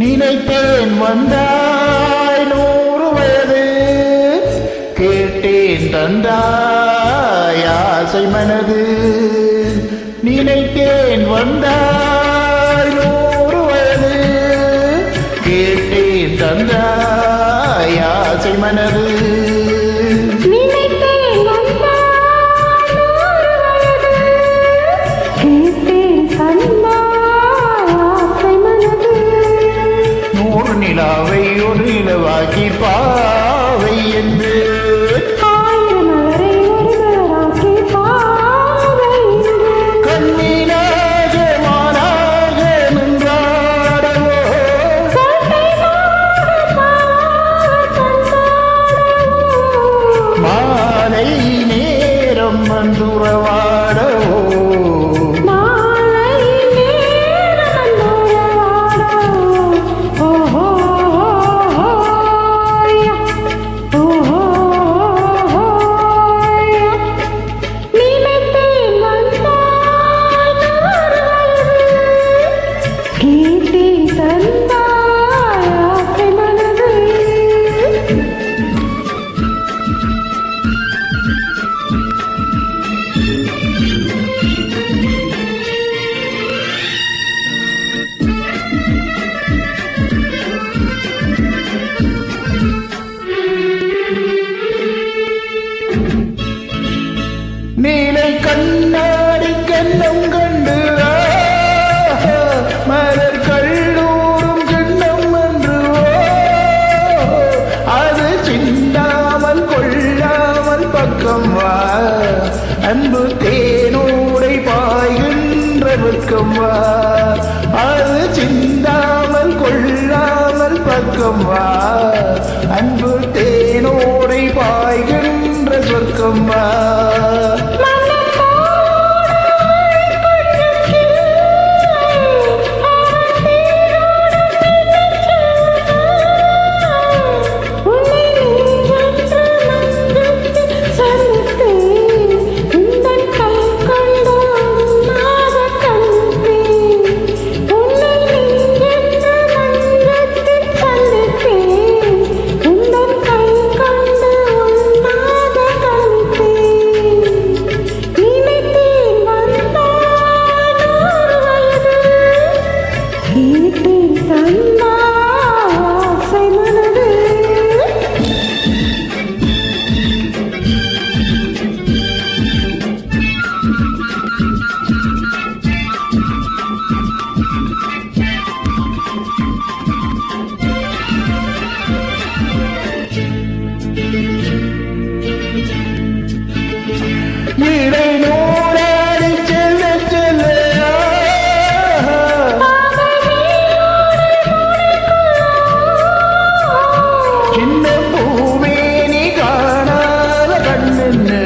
நினைத்தேன் வந்தாய் 100 வயது, கேட்டேன் தந்தாய் ஆசை மனது. நினைத்தேன் வந்தாய் 100 வயது, கேட்டேன் தந்தாய் ஆசை மனது. நிலாவை ஒரு நிலவாக்கி பாவை என்று கண்ணீனாக மானாக நின்றாடவோ, மாலை நேரம் வந்துறவாடவோ, நீலை கண்ணாடி கண்ணம் கண்டு மலர் கல்லூரும் கிண்ணம் என்று, அது சிந்தாமல் கொள்ளாமல் பக்கம் வா, அன்பு தேனோடை பாய்கின்ற பக்கம் வா, அது சிந்தாமல் கொள்ளாமல் பக்கம் வா, அன்பு தேனோடை பாய்கின்ற சொர்க்கம் வா. நீரை நூறாடி செல்ல செல்ல சின்ன பூவே நீ காணாத கண்ணென்னு,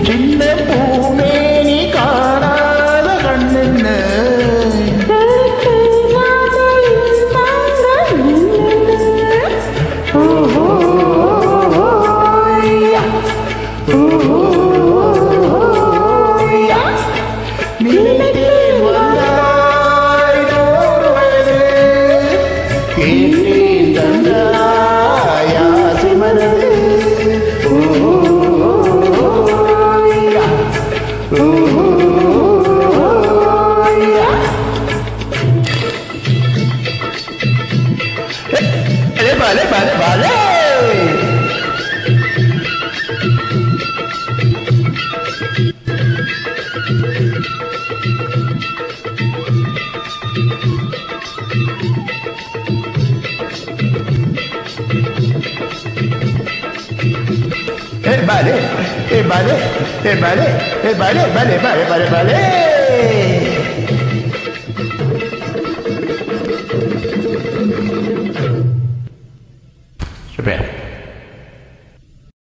சின்ன பூவே நீ காணாத கண்ணென்னு, நினைத்தேன் வந்தாய் 100 வயது, கேட்டேன் தந்தாய் ஆசை மனது. Vale, vale, vale. Vale, vale, vale, vale, vale, vale, vale, vale. Super.